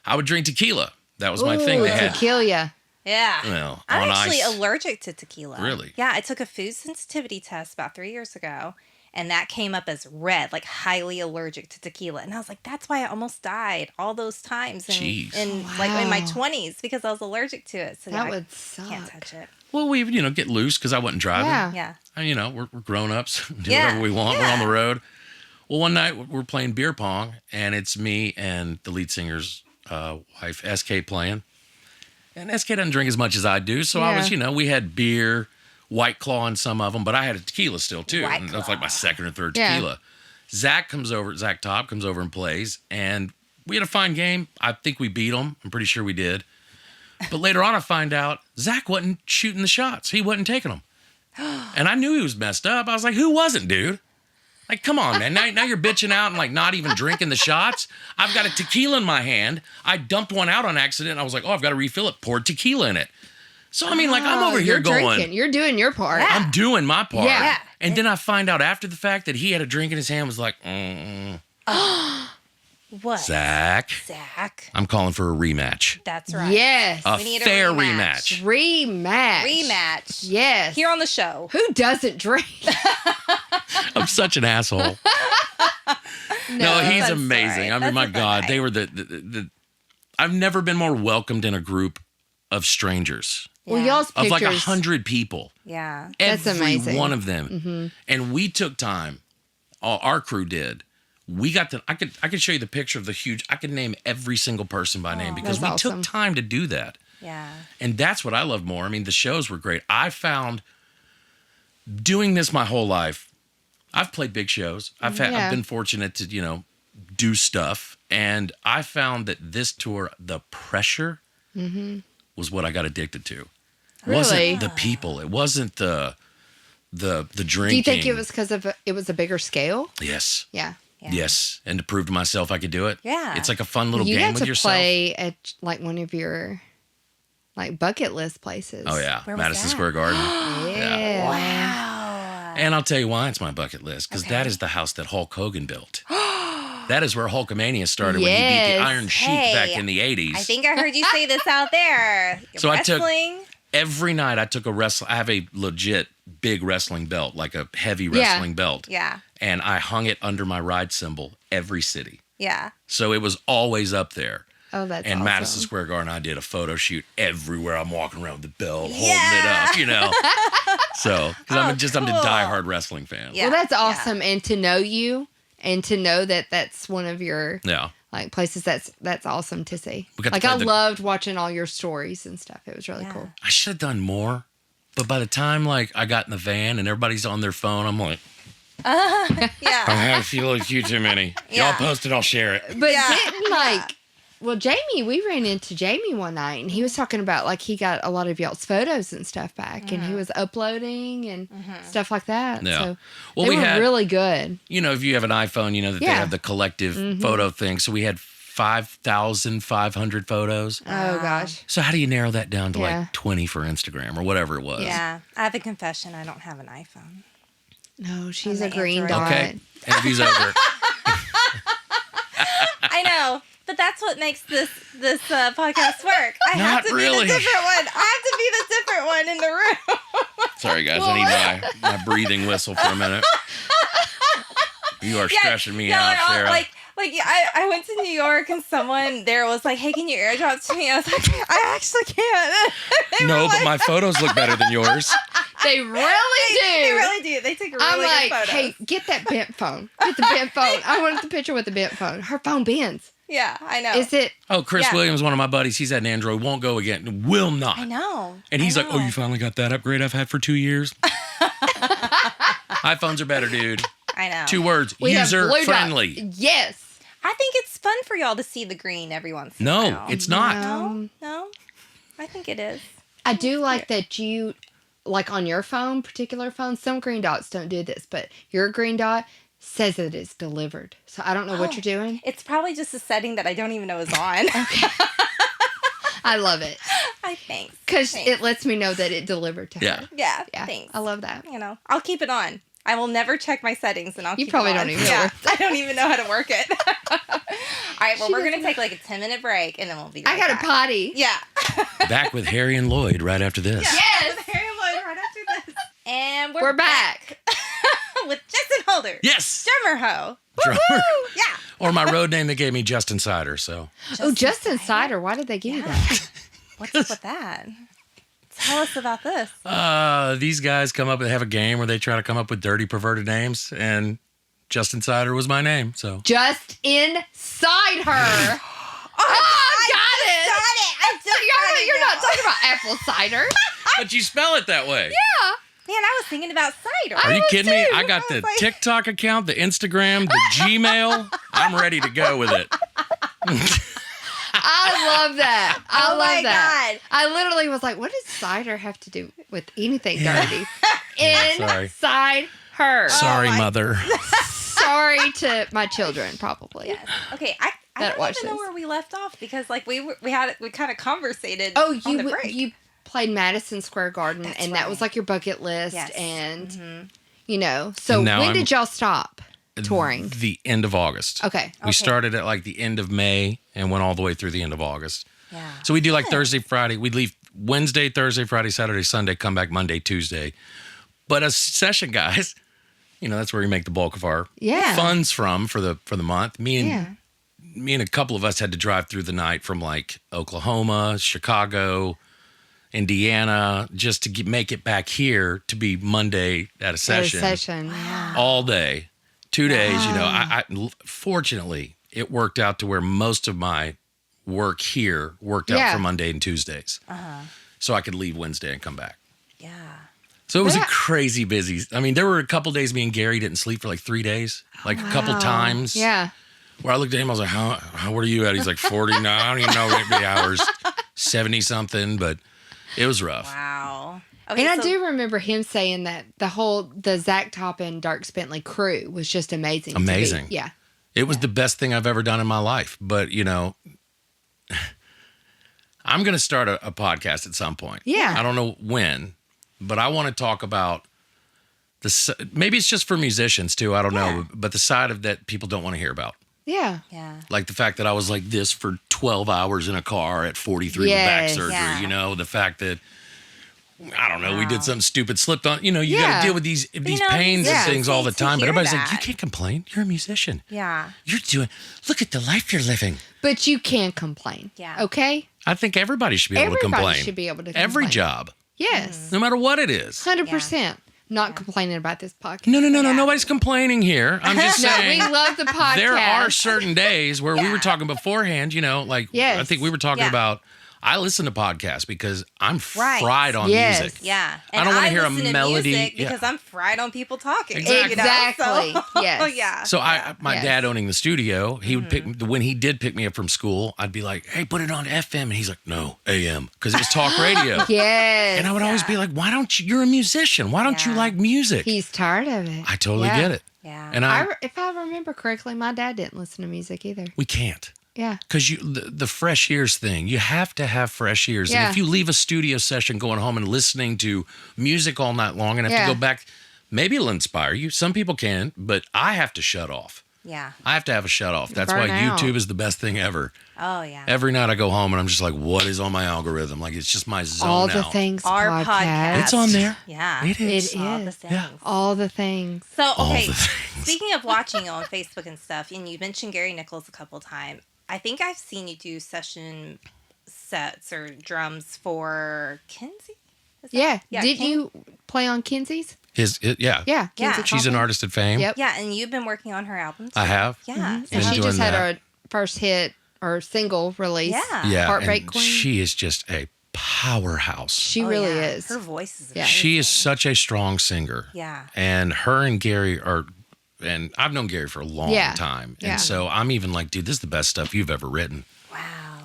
I would drink tequila. That was my thing. Ooh, They had tequila. Yeah. well I'm on actually ice. allergic to tequila. Really? Yeah, I took a food sensitivity test about 3 years ago, and that came up as red, like highly allergic to tequila. And I was like, that's why I almost died all those times Jeez. like in my Wow. 20s because I was allergic to it. So That I would suck. can't touch it. Well, we get loose because I wasn't driving. Yeah. Yeah. And, we're grown ups. Do Yeah. whatever we want. Yeah. We're on the road. Well, one night we're playing beer pong, and it's me and the lead singer's wife, SK, playing. And SK doesn't drink as much as I do, so I was, we had beer, White Claw in some of them, but I had a tequila still too. White And that was like my second or third Yeah. tequila. Zach Top comes over and plays, and we had a fine game. I think we beat him. I'm pretty sure we did. But later on, I find out Zach wasn't shooting the shots. He wasn't taking them. And I knew he was messed up. I was like, who wasn't, dude? Like, come on, man. Now you're bitching out and like not even drinking the shots. I've got a tequila in my hand. I dumped one out on accident. I was like, I've got to refill it. Poured tequila in it. So, I mean, like, I'm over here You're going, drinking. You're doing your part. Yeah. I'm doing my part. Yeah. And then I find out after the fact that he had a drink in his hand, was like, What? Zach, Zach. I'm calling for a rematch. That's right. Yes. A We need a fair rematch. rematch. Rematch. Yes. Here on the show. Who doesn't drink? I'm such an asshole. No, he's That's amazing. all right. I mean, my That's God, all they were the I've never been more welcomed in a group of strangers, Well, Yeah. y'all's of pictures. like 100 people. Yeah. That's Every amazing. one of them. And we took time. Our crew did. We got I could show you the picture of the huge. I could name every single person by name because That's we awesome. took time to do that. Yeah. And that's what I love more. I mean, the shows were great. I found doing this my whole life. I've played big shows. I've been fortunate to, do stuff. And I found that this tour, the pressure was what I got addicted to. It Really? wasn't the people. It wasn't the drinking. Do you think it was because it was a bigger scale? Yes. Yeah. Yeah. Yes. And to prove to myself I could do it. Yeah. It's like a fun little You game got with to yourself. play at like one of your like bucket list places. Oh, yeah. Where was Madison that? Square Garden. Yeah. Wow. And I'll tell you why it's my bucket list, because that is the house that Hulk Hogan built. That is where Hulkamania started when he beat the Yes. Iron Sheik Hey, back in the 80s. I think I heard you say this out there. So I took- Wrestling. Every night I took I have a legit big wrestling belt, like a heavy wrestling belt. Yeah. And I hung it under my ride cymbal every city. Yeah. So it was always up there. Oh, that's And awesome. Madison Square Garden, I did a photo shoot everywhere. I'm walking around with the belt, Yeah. holding it up, So, because I'm a cool. diehard wrestling fan. Yeah. Well, that's awesome. And to know you and to know that that's one of your Yeah. like places that's awesome to see. We got to Like play I the- loved watching all your stories and stuff. It was really Yeah. cool. I should have done more. But by the time like I got in the van and everybody's on their phone, I'm like, I Yeah. have a few like you too many. Yeah. Y'all post it, I'll share it. But Yeah. didn't like well, Jamie, we ran into Jamie one night and he was talking about like he got a lot of y'all's photos and stuff back and he was uploading and stuff like that. Yeah. So Well, they we were had, really good. if you have an iPhone, that they Yeah. have the collective photo thing. So we had 5,500 photos. Oh gosh. So how do you narrow that down to Yeah. like 20 for Instagram or whatever it was? Yeah. I have a confession. I don't have an iPhone. No, she's On a the green Android. dot. Okay. Interview's over. I know, but that's what makes this podcast work. I have Not to really. be the different one. I have to be the different one in the room. Sorry, guys. I need my breathing whistle for a minute. You are stressing me out, they're all Sarah. like I went to New York and someone there was like, "Hey, can you airdrop to me?" I was like, "I actually can't." They no, were but like- my photos look better than yours. They really do. They really do. They take really I'm like, good photos. hey, get that bent phone. Get the bent phone. I wanted the picture with the bent phone. Her phone bends. Yeah, I know. Is it? Oh, Chris Yeah. Williams, one of my buddies, he's had an Android, won't go again, will not. I know. And he's I like, oh, know. you finally got that upgrade I've had for 2 years? iPhones are better, dude. I know. 2 words, We have user blue dot. friendly. Yes. I think it's fun for y'all to see the green every once in a No, while. it's not. No. I think it is. I do like that you, like on your phone, particular phone, some green dots don't do this, but your green dot says that it's delivered. So I don't know what you're doing. It's probably just a setting that I don't even know is on. I love it. I Thanks. Because Thanks. it lets me know that it delivered to Yeah. her. Yeah. Yeah, Thanks. I love that. You know, I'll keep it on. I will never check my settings, and I'll You keep probably it on. don't even know Yeah, where I don't even know how to work it. All right, well, She we're going to doesn't take like a 10-minute break, and then we'll be right I got back. a potty. Yeah. Back with Harry and Lloyd right after this. Yes. With Harry Lloyd right after this. And We're back. with Justin Holder. Yes. Drummer Ho. Drummer. Woo-hoo! Yeah. Or my road name they gave me, Justin Cider. So Oh, Justin Cider. Why did they give you that? What's up with that? Tell us about this. these guys come up and have a game where they try to come up with dirty, perverted names, and Justin Cider was my name. So Just inside her. Oh, got it. Got it. I just got it You're not now. talking about apple cider. but you spell it that way. Yeah. Man, I was thinking about cider. Are you was kidding me? too. I got I the was like- TikTok account, the Instagram, the Gmail. I'm ready to go with it. I love that. I Oh love my that. God. I literally was like, what does cider have to do with anything dirty? sorry. Inside her. Sorry, my- mother. Sorry to my children, probably. Yes. Okay, I That don't watch even know this. where we left off because like we kind of conversated. Oh, on the break. you played Madison Square Garden, That's and that was right. like your bucket list, Yes. and you know. So And now when I'm- did y'all stop touring? The end of August. Okay. We started at like the end of May and went all the way through the end of August. Yeah. So we do like Thursday, Friday. We'd leave Wednesday, Thursday, Friday, Saturday, Sunday, come back Monday, Tuesday. But as session guys, you know, that's where we make the bulk of our Yeah. funds from for the month. Me Yeah. and a couple of us had to drive through the night from like Oklahoma, Chicago, Indiana, just to make it back here to be Monday at a session. Yeah. All day, 2 days. You know, I fortunately it worked out to where most of my work here worked out Yeah. for Monday and Tuesdays, so I could leave Wednesday and come back. Yeah. So it was But a crazy busy. I mean, there were a couple days me and Gary didn't sleep for like 3 days, like a couple times. Yeah. Where I looked at him, I was like, "How? What are you at?" He's like, 49. I don't even know how many hours, 70 something, but it was rough. Wow. Okay, And I so- do remember him saying that the Zach Top and Dirk Bentley crew was just amazing. to be- Amazing. Yeah. It was the best thing I've ever done in my life. But, you know, I'm going to start a podcast at some point. Yeah. I don't know when, but I want to talk about maybe it's just for musicians too. I don't know. But the side of that people don't want to hear about. Yeah. Yeah. Like the fact that I was like this for 12 hours in a car at 43 with back Yes. surgery. Yeah. You know, the fact that, I don't know, we Wow. did something stupid, slipped on. You know, you got Yeah. to deal with these know, pains yeah. and things all the To time. But hear everybody's like, you that. can't complain. You're a musician. Yeah. You're doing, look at the life you're living. But you can complain. Yeah. Okay? I think everybody should be able to Everybody complain. should be able to Every complain. job, Yes. no matter what it is. 100%. Not complaining about this podcast. No. Yeah. Nobody's complaining here. I'm just No, saying. we love the podcast. There are certain days where we were talking beforehand, you know, like Yes. I think we were talking Yeah. about, I listen to podcasts because I'm Right. fried on Yes. music. Yeah. I don't wanna hear a listen to melody- music yeah. because I'm fried on people talking. Exactly. You know? Exactly. So, Yes. yeah. So my Yes. dad owning the studio, he would pick when he did pick me up from school, I'd be like, "Hey, put it on FM," and he's like, "No, AM," because it was talk radio. Yes. And I would always be like, "Why don't you? You're a musician. Why don't you Yeah. like music?" He's tired of it. I totally Yeah. get it. Yeah. And If I remember correctly, my dad didn't listen to music either. we can't. Yeah. Because the fresh ears thing, you have to have fresh ears. Yeah. And if you leave a studio session going home and listening to music all night long and have Yeah. to go back, maybe it'll inspire you. Some people can, but I have to shut off. Yeah. I have to have a shut off. That's why Burn out. YouTube is the best thing ever. Oh, yeah. Every night I go home and I'm just like, what is on my algorithm? Like, it's just my zone All out. the things Our podcast. It's on there. Yeah. It is. It All the is. things. Yeah. All the things. So, All okay, the things. speaking of watching you on Facebook and stuff, and you mentioned Gary Nichols a couple times, I think I've seen you do session sets or drums for Kinsey? Is that- Yeah. Did Ken- you play on Kinsey's? Yeah. Yeah. Yeah. Kinsey She's an Coffin. artist at Fame. Yep. Yeah, and you've been working on her albums. I have. Yeah. And Been she doing just had that. her first hit or single release. Yeah. Yeah. Heartbreak and Queen. she is just a powerhouse. She Oh, really yeah. is. Her voice is Yeah. amazing. She is such a strong singer. Yeah. And her and Gary are, and I've known Gary for a long Yeah. time. Yeah. And so I'm even like, dude, this is the best stuff you've ever written. Wow.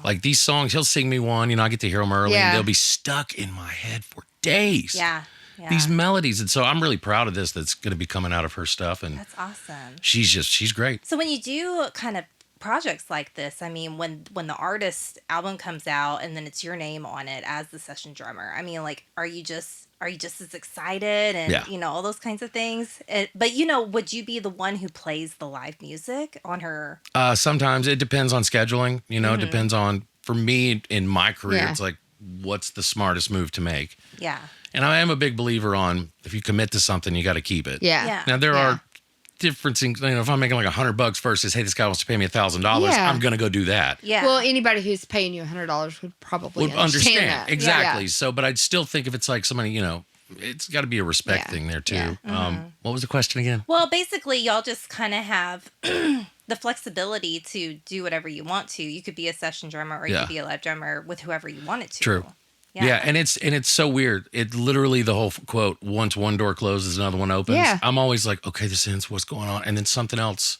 Like these songs, he'll sing me one, you know, I get to hear them early Yeah. and they'll be stuck in my head for days. Yeah. Yeah. These melodies. And so I'm really proud of this that's going to be coming out of her stuff. And That's awesome. she's great. So when you do kind of projects like this, I mean, when the artist album comes out and then it's your name on it as the session drummer, I mean, like, are you just as excited and Yeah. you know all those kinds of things? But would you be the one who plays the live music on her? Sometimes it depends on scheduling. It depends on, for me in my career, Yeah. it's like, what's the smartest move to make? Yeah. And I am a big believer on, if you commit to something, you got to keep it. Yeah. Yeah. Now there Yeah. are differences. If I'm making like $100 versus, hey, this guy wants to pay me $1,000, Yeah. I'm gonna go do that. Yeah. Well, anybody who's paying you $100 would probably Would understand that. exactly. Yeah. So, but I'd still think if it's like somebody, it's got to be a respect Yeah. thing there too. Yeah. What was the question again? Well, basically, y'all just kind of have the flexibility to do whatever you want to. You could be a session drummer or you Yeah. could be a live drummer with whoever you wanted to. True. Yeah, and it's so weird. It literally, the whole quote, once one door closes, another one opens. Yeah. I'm always like, okay, this ends, what's going on? And then something else.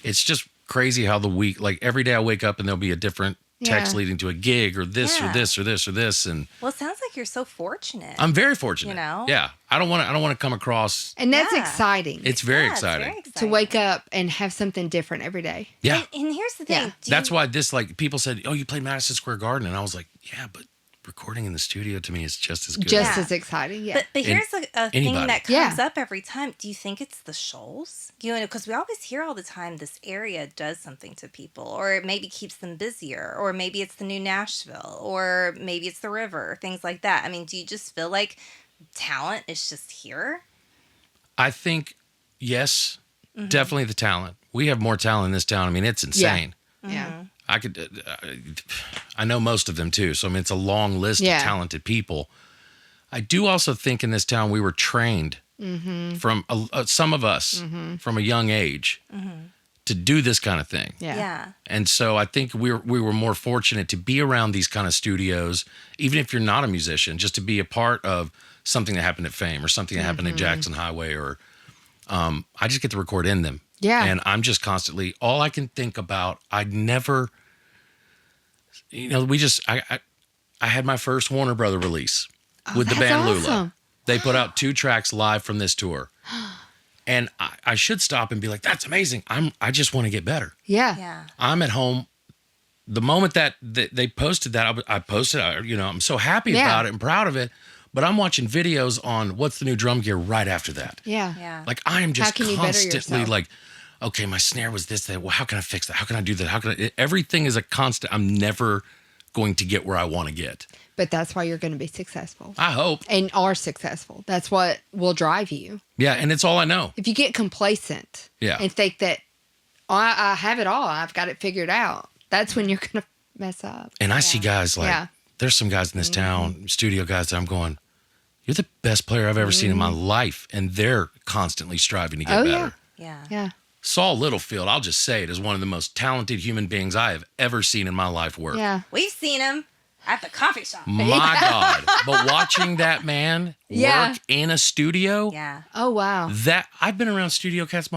It's just crazy how the week, like every day I wake up and there'll be a different text Yeah. leading to a gig or this or Yeah. this or this or this. And Well, it sounds like you're so fortunate. I'm very fortunate. know? Yeah. I don't want to come across. And that's Yeah. exciting It's very Yeah, it's exciting. very to exciting. wake up and have something different every day. Yeah. And here's the thing. Yeah. That's why this, like, people said, oh, you played Madison Square Garden. And I was like, yeah, but recording in the studio to me is just as good. Just Yeah. as exciting. Yeah. But here's a thing anybody. that Yeah. comes up every time. Do you think it's the shoals? Because we always hear all the time this area does something to people, or it maybe keeps them busier, or maybe it's the new Nashville, or maybe it's the river, things like that. I mean, do you just feel like talent is just here? I think, yes, Mm-hmm. definitely the talent. We have more talent in this town. I mean, it's insane. yeah. I know most of them too. So, I mean, it's a long list Yeah. of talented people. I do also think in this town we were trained from some of us from a young age to do this kind of thing. Yeah. And so I think we were more fortunate to be around these kind of studios, even if you're not a musician, just to be a part of something that happened at Fame or something that happened at Jackson Highway, or I just get to record in them. Yeah. And I'm just constantly, all I can think about, I'd never, I had my first Warner Brother release with the that's band Loula. awesome. They put out 2 tracks live from this tour. And I should stop and be like, that's amazing. I just want to get better. Yeah. Yeah. I'm at home. The moment that they posted that, I posted, I'm so happy Yeah. about it and proud of it. But I'm watching videos on what's the new drum gear right after that. Yeah. Yeah. Like, I am just can you better constantly yourself? like, okay, my snare was this, that. Well, how can I fix that? How can I do that? How can I? Everything is a constant. I'm never going to get where I want to get. But that's why you're going to be successful I hope. and are successful. That's what will drive you. Yeah, and it's all I know. If you get complacent Yeah. and think that I have it all, I've got it figured out, that's when you're going to mess up. And I see guys like, Yeah. there's some guys in this town, studio guys that I'm going, you're the best player I've ever seen in my life. And they're constantly striving to get Oh, better. Yeah. Yeah. Saul Littlefield, I'll just say it, is one of the most talented human beings I have ever seen in my life work. Yeah. We've seen him at the coffee shop. My God. But watching that man Yeah. work in a studio, Yeah. Oh, wow. that I've been around studio cats.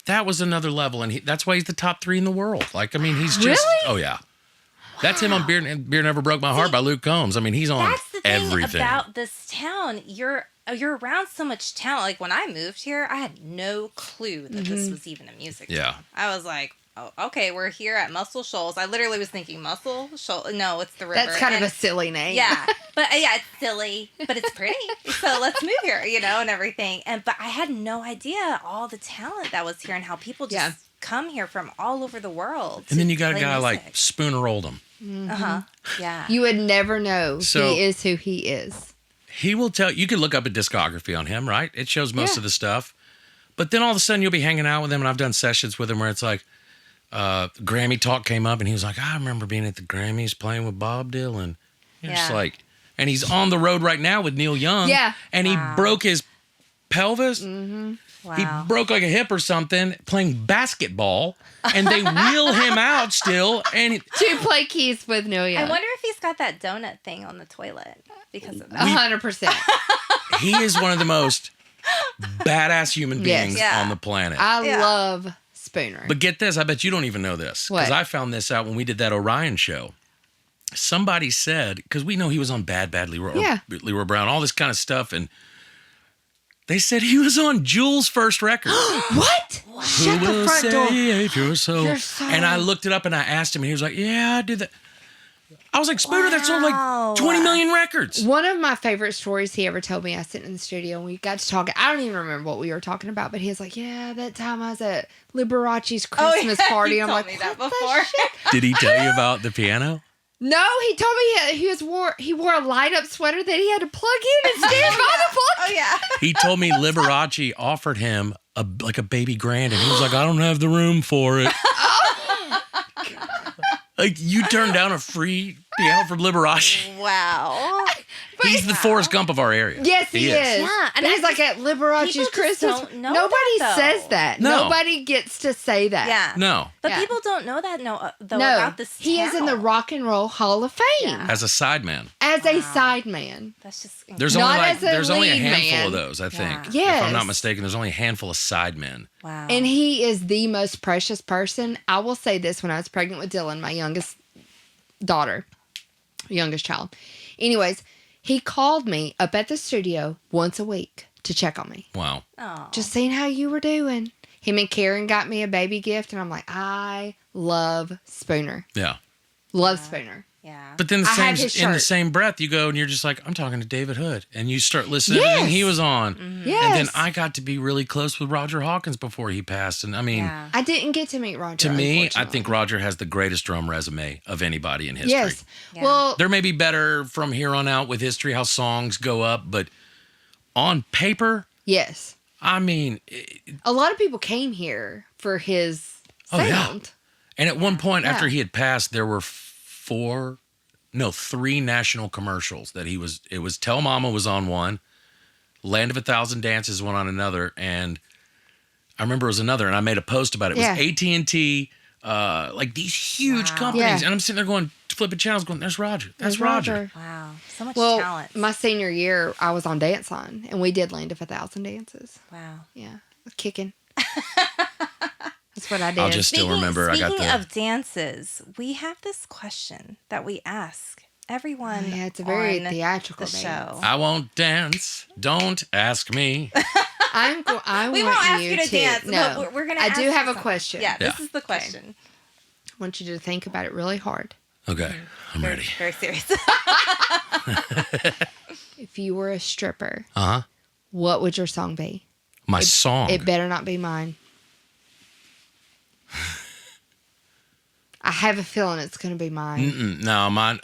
That was another level. And that's why he's the top 3 in the world. Like, I mean, he's just, Really? oh yeah. That's him on Beer Never Broke My Heart by Luke Combs. I mean, he's on That's the thing everything. about this town. You're around so much talent. Like when I moved here, I had no clue that this was even a music Yeah. town. I was like, oh, okay, we're here at Muscle Shoals. I literally was thinking Muscle Shoals. No, it's the river. That's kind of And- a silly name. yeah, but yeah, it's silly, but it's pretty. So let's move here, and everything. But I had no idea all the talent that was here and how people just Yeah. come here from all over the world. And then you got a guy like Spooner Oldham. Yeah. You would never know So- he is who he is. He will tell you can look up a discography on him, right? It shows most Yeah. of the stuff. But then all of a sudden you'll be hanging out with him, and I've done sessions with him where it's like Grammy talk came up, and he was like, I remember being at the Grammys playing with Bob Dylan. You're just Yeah. like, and he's on the road right now with Neil Young. Yeah. And he broke his pelvis. Wow. He broke like a hip or something playing basketball, and they wheel him out still. And To play keys with Neil Young. I wonder if he's got that donut thing on the toilet because of that. 100%. he is one of the most badass human Yes. beings Yeah. on the planet. I Yeah. love Spooner. But get this, I bet you don't even know this. What? Because I found this out when we did that Orion show. Somebody said, because we know he was on Leroy Brown, all this kind of stuff. And They said he was on Jules' first record. What? Shut Who the will front door. save your soul? Your soul. And I looked it up and I asked him, and he was like, "Yeah, I did that." I was like, "Spooner, that sold like 20 million records." One of my favorite stories he ever told me, I sat in the studio and we got to talk. I don't even remember what we were talking about, but he was like, "Yeah, that time I was at Liberace's Christmas party." I'm like, me that "What the before. shit?" Did he tell you about the piano? No, he told me he wore a light up sweater that he had to plug in and stand by the plug. Oh yeah. He told me Liberace offered him a baby grand, and he was like, "I don't have the room for it." Like, you turned down a free piano from Liberace. Wow. He's the Forrest Gump of our area. Yes, he is. Yeah, And he's like at Liberace's people just Christmas. don't know Nobody that, though. says that. No. Nobody gets to say that. Yeah. No, But Yeah. people don't know that though No, about this. he is in the town. Rock and Roll Hall of Fame Yeah. as a sideman. as a sideman. That's just There's Not only as a there's only a lead handful man. of those, I think. Yeah. If I'm not Yes. mistaken, there's only a handful of sidemen. wow. And he is the most precious person. I will say this: when I was pregnant with Dylan, my youngest child. Anyways, he called me up at the studio once a week to check on me. Wow. oh. Just seeing how you were doing. Him and Karen got me a baby gift, and I'm like, I love Spooner. Yeah. Love Spooner. yeah. But then I have his in the shirt. same breath, you go and you're just like, I'm talking to David Hood. And you start listening to Yes. everything he was on. Yes. And then I got to be really close with Roger Hawkins before he passed. And I mean, yeah. I didn't get to meet Roger. to me, I unfortunately. think Roger has the greatest drum resume of anybody in history. Yes. Yeah. Well, There may be better from here on out with history, how songs go up, but on paper, yes. I mean, A lot of people came here for his Oh, yeah. sound. and at one point after Yeah. he had passed, there were 3 national commercials that it was Tell Mama was on one, Land of a Thousand Dances went on another, and I remember it was another, and I made a post about it. It was Yeah. AT&T, like these huge Wow. companies, Yeah. and I'm sitting there going, flipping channels going, there's Roger. That's There's Roger. Wow. So much Well, talent. my senior year, I was on Dance On, and we did Land of a Thousand Dances. wow. Yeah, kicking. That's what I did. I'll just still remember I got Speaking the... of dances, we have this question that we ask everyone. Yeah, it's a very on theatrical the dance. show. I won't dance. Don't ask me. I We want won't ask you to dance, No, but we're gonna. I ask do you have a something. question. Yeah, this Yeah. is the question. I want you to think about it really hard. Okay, I'm Very, ready. very serious. If you were a stripper, Uh-huh. what would your song be? My song. It better not be mine. I have a feeling it's going to be mine. Mm-mm, no, mine.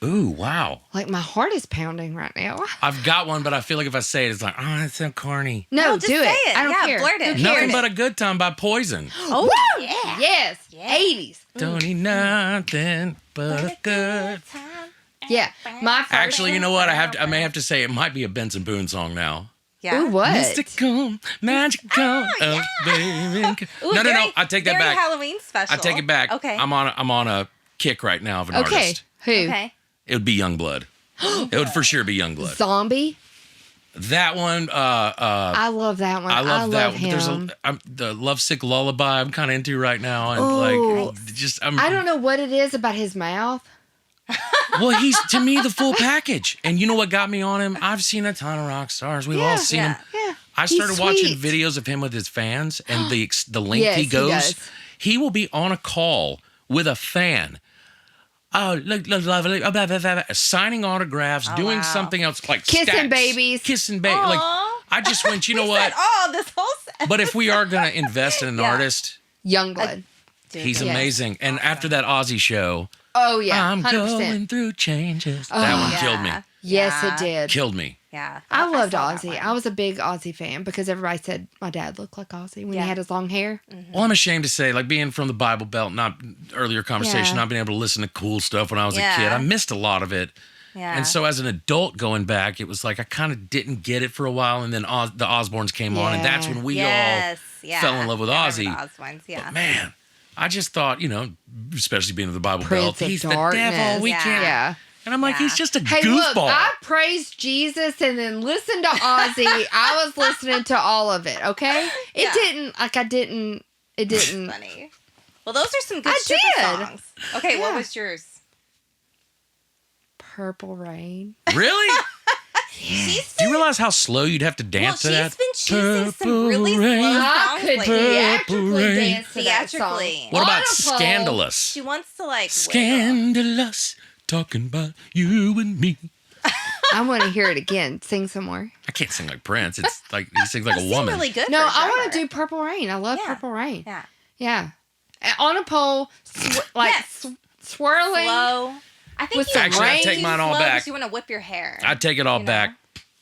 Ooh, wow. Like my heart is pounding right now. I've got one, but I feel like if I say it, it's like, oh, it's so corny. No, just do say it. it. I don't Yeah, care. blurt it. Who Nothing Nothing cares? but a good time by Poison. Oh, yeah. Yes. Yeah. 80s. Don't need nothing but a good. time. Yeah. My first Actually, you know what? I may have to say it might be a Benson Boone song now. Yeah. Ooh, what? Mystical, magical, oh, baby. Ooh, No. very- I take that very back. Halloween special. I take it back. Okay. I'm on a kick right now of an Okay. artist. Who? Okay. It would be Youngblood. It would for sure be Youngblood. Zombie. That one. I love that one. I love that. him. There's the Lovesick Lullaby. I'm kind of into right now, and Oh. like just I'm. I don't know what it is about his mouth. Well, he's to me the full package, and you know what got me on him? I've seen a ton of rock stars. We've all seen yeah. him. Yeah. I He's started watching sweet. videos of him with his fans, and the length Yes, he he goes. does. He will be on a call with a fan. Oh, look, lovely, blah, blah, blah, blah, signing autographs, doing wow. something else like Kissing stats, babies. kissing baby. Like Aw. I just went, you know We what? said, oh, this whole set. But if we are gonna invest in an Yeah. artist, Youngblood. he's Yes. amazing. And after that Ozzy show, Oh yeah. I'm 100%. going through changes. That one killed me. Yes, Yeah. it did. Killed me. Yeah. I loved saw that Ozzy. one. I was a big Ozzy fan because everybody said my dad looked like Ozzy when Yeah. he had his long hair. Well, I'm ashamed to say, like being from the Bible Belt, not earlier conversation, Yeah. not being able to listen to cool stuff when I was a Yeah. kid. I missed a lot of it. Yeah. And so as an adult going back, it was like I kind of didn't get it for a while. And then the Osbournes came on, and that's Yeah. when we yes. all Yeah. fell in love with I Ozzy. remember the Osbournes, yeah. But man, I just thought, especially being in the Bible Prince Belt, of he's Darkness. the devil. We Yeah. can't. Yeah. And I'm like, Yeah. he's just a Hey, goofball. look, I praised Jesus and then listened to Ozzy. I was listening to all of it, okay? It Yeah. didn't, it didn't. Funny. Well, those are some good I stripper did. songs. Okay, what Yeah. was yours? Purple Rain. Really? She's Do you realize how slow you'd have to dance to that? she's been choosing some really Purple rain. slow I songs could lately. theatrically rain. dance to that song. Theatrically. What about Audible. Scandalous? She wants to like wiggle. Scandalous, talking about you and me. I want to hear it again. Sing some more. I can't sing like Prince. It's like he sings like You a sing woman. really good. No, for a I want drummer. to do Purple Rain. I love Yeah. Purple Rain. Yeah. Yeah. On a pole, Yes. swirling. Slow. I think With you some Actually, I rain. take mine all slow back. because you want to whip your hair. I'd take it all You know? back.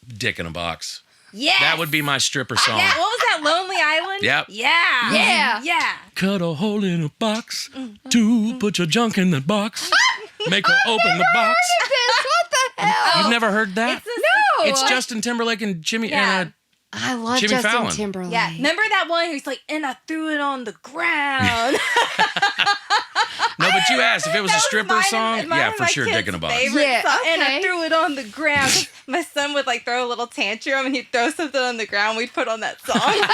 Dick in a box. Yeah. That would be my stripper song. Yeah. What was that? Lonely Island. Yep. Yeah. Yeah. Yeah. Cut a hole in a box to put your junk in the box. Make her open the box. What the hell? You've never heard that? No. It's Justin Timberlake and Jimmy Yeah. and I love Jimmy Justin Fallon. Timberlake. Yeah. Remember that one who's like, and I threw it on the ground. no, but you asked if it was a That was stripper mine song. and- mine Yeah, and for my sure, kid's Dick in a box. favorite Yeah, song. And I okay. threw it on the ground. 'Cause my son would like throw a little tantrum and he'd throw something on the ground. We'd put on that song.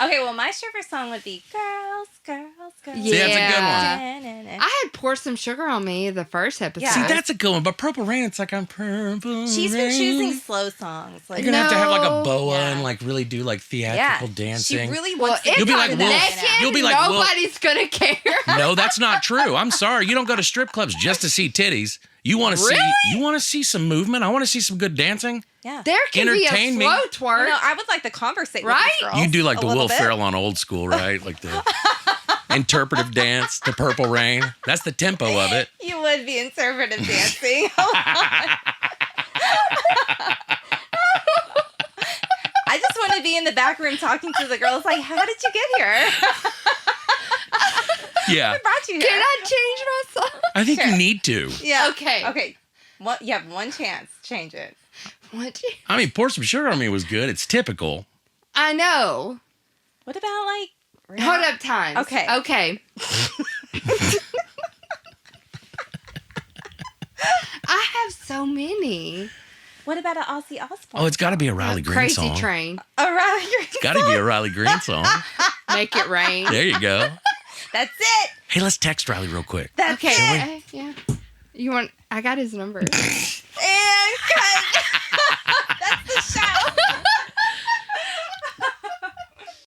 Okay, well, my stripper song would be Girls, Girls, Girls. See, that's a good one. I had Pour Some Sugar on Me the first episode. Yeah. See, that's a good one. But Purple Rain, it's like I'm purple. She's been rain. choosing slow songs. Like, You're gonna have to have like a No. boa Yeah. and like really do like yeah, theatrical she dancing. really Well, wants to if You'll be I'm like Wolf. naked, You'll be like Wolf. nobody's gonna care. No, that's not true. I'm sorry. You don't go to strip clubs just to see titties. You want to Really? see. You want to see some movement. I want to see some good dancing. Yeah. There can be a Entertain me. slow Well, twerk. no, I would like to conversate Right? with these girls. You do like a the little Will bit. Ferrell on Old School, right? Like the interpretive dance, the Purple Rain. That's the tempo of it. You would be interpretive dancing. I just want to be in the back room talking to the girls like, how did you get here? Yeah, What brought you here? Can I change my song? I think Sure. you need to. Yeah. Okay. Okay. You have one chance. Change it. What? you- I mean, Pour Some Sugar on Me was good. It's typical. I know. What about like... Hold up times. Okay. Okay. I have so many. What about an Ozzy Osbourne? Oh, it's got to be a Riley Green Crazy song. Train. All right. It's got to be a Riley Green song. Make it rain. There you go. That's it. Hey, let's text Riley real quick. That's Okay. it. Yeah. You want? I got his number. And cut. That's the show.